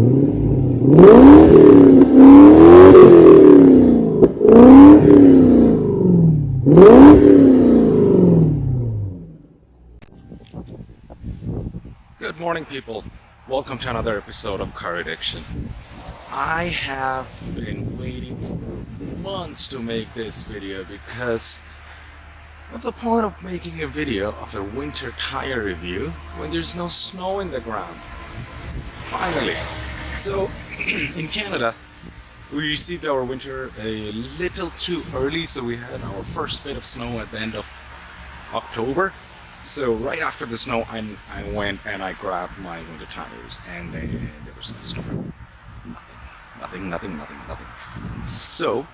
Good morning, people. Welcome to another episode of Car Addiction. I have been waiting for months to make this video because what's the point of making a video of a winter tire review when there's no snow in the ground? Finally. So, in Canada, we received our winter a little too early, so we had our first bit of snow at the end of October. So right after the snow, I went and I grabbed my winter tires, and then there was no snow. Nothing. So,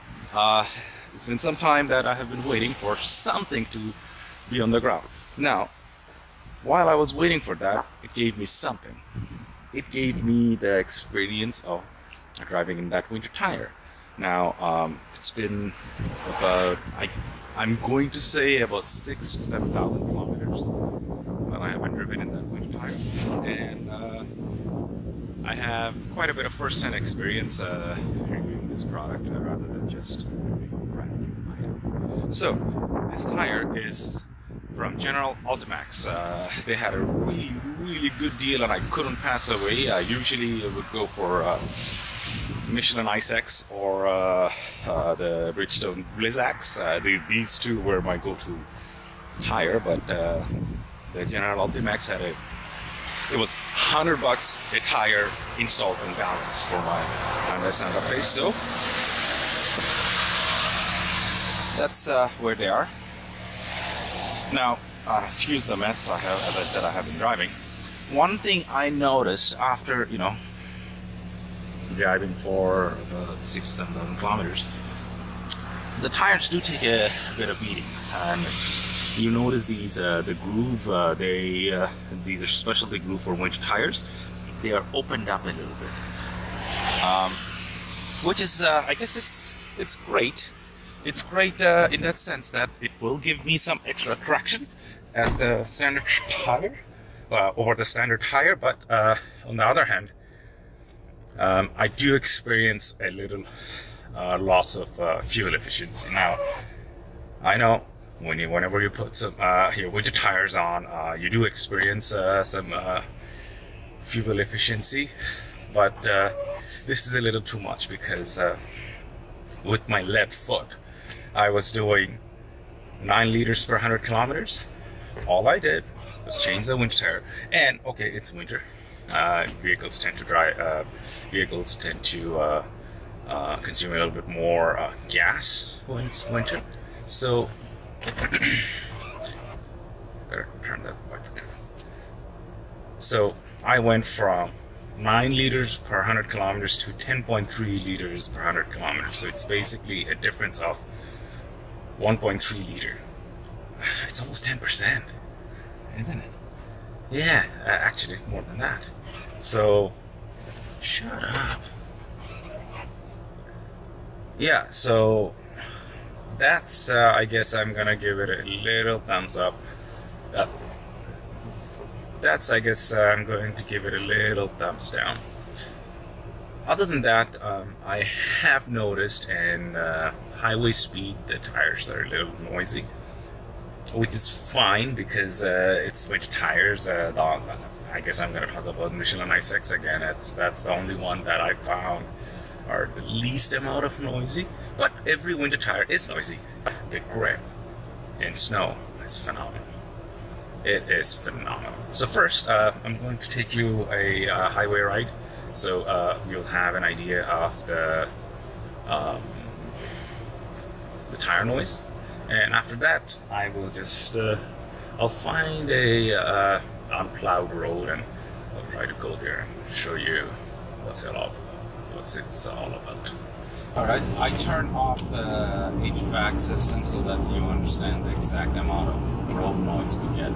it's been some time that I have been waiting for something to be on the ground. Now, while I was waiting for that, it gave me something. It gave me the experience of driving in that winter tire. Now, it's been about, I'm going to say about 6,000 to 7,000 kilometers that I have been driven in that winter tire, and I have quite a bit of first-hand experience reviewing this product rather than just reviewing a brand new item. So, this tire is from General Altimax. They had a really good deal, and I couldn't pass away. Usually, I would go for Michelin Ice X or the Bridgestone Blizzax. These two were my go-to tire, but the General Altimax had it was $100 a tire installed and balanced for my Hyundai Santa Fe. So that's where they are. Now, excuse the mess. As I said, I have been driving. One thing I noticed after, driving for about 6,000 to 7,000 kilometers, the tires do take a bit of beating, and you notice these the groove, these are specially grooved for winter tires. They are opened up a little bit, which is I guess it's great. It's great in that sense that it will give me some extra traction as the standard tire over the standard tire, but on the other hand, I do experience a little loss of fuel efficiency. Now, I know whenever you put some your winter tires on, you do experience some fuel efficiency, but this is a little too much because with my left foot, I was doing 9 liters per 100 kilometers. All I did was change the winter tire, and okay, it's winter. Vehicles tend to consume a little bit more gas when it's winter. So better turn that back. So I went from 9 liters per 100 kilometers to 10.3 liters per 100 kilometers. So it's basically a difference of 1.3 liter. It's almost 10%, isn't it? Yeah, actually more than that. So, shut up. Yeah, so that's, I guess I'm gonna give it a little thumbs up. That's, I guess, I'm going to give it a little thumbs down. Other than that, I have noticed in highway speed the tires are a little noisy, which is fine because it's winter tires. I guess I'm going to talk about Michelin Ice X again. That's the only one that I found are the least amount of noisy, but every winter tire is noisy. The grip in snow is phenomenal. It is phenomenal. So first, I'm going to take you a highway ride, so you'll have an idea of the tire noise. And after that, I will just, I'll find a unplowed road and I'll try to go there and show you what's it's all about. Alright, I turned off the HVAC system so that you understand the exact amount of road noise we get.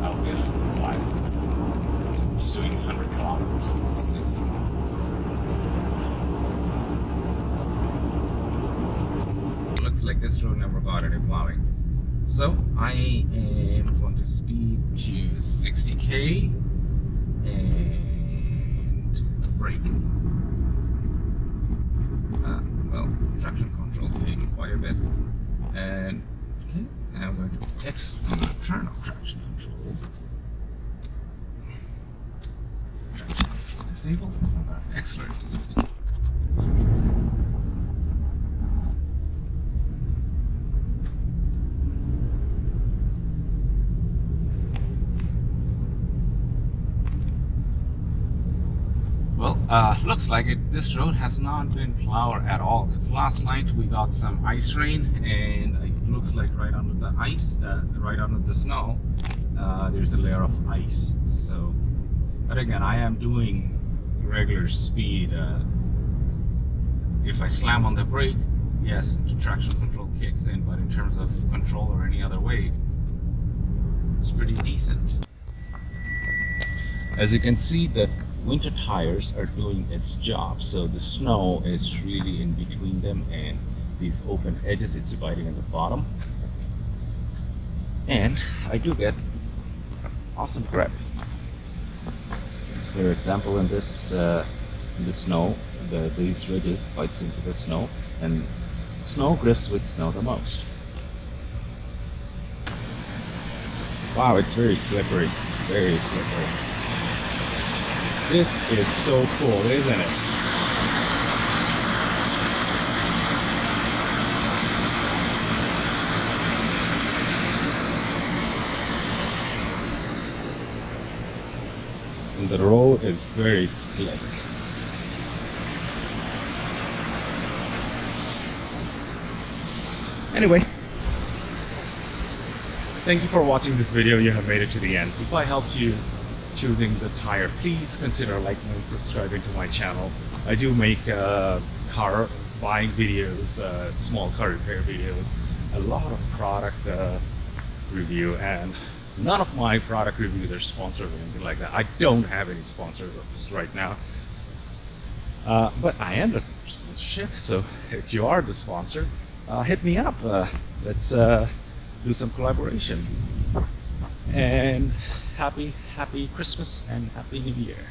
I'll be a little quiet. I'm just doing 100 kilometers in 60 minutes. Looks like this road never got any plowing. So I am going to speed to okay, and brake. Well, traction control came quite a bit, and okay, and I'm going to turn off traction control. Traction control disabled. Accelerator system. Well, looks like this road has not been plowed at all, because last night we got some ice rain, and it looks like right under the ice, right under the snow, there's a layer of ice. So, but again, I am doing regular speed. If I slam on the brake, yes, traction control kicks in, but in terms of control or any other way, it's pretty decent. As you can see, the winter tires are doing its job, so the snow is really in between them, and these open edges, it's biting at the bottom, and I do get awesome grip. For example, in the snow, these ridges bites into the snow, and snow grips with snow the most. Wow, it's very slippery, very slippery. This is so cool, isn't it? And the road is very slick. Anyway, thank you for watching this video. You have made it to the end. If I helped you choosing the tire, please consider liking and subscribing to my channel. I do make car buying videos, small car repair videos, a lot of product review, and none of my product reviews are sponsored or anything like that. I don't have any sponsors right now, but I am looking for sponsorship, so if you are the sponsor, hit me up. Let's do some collaboration. And happy Christmas and Happy New Year.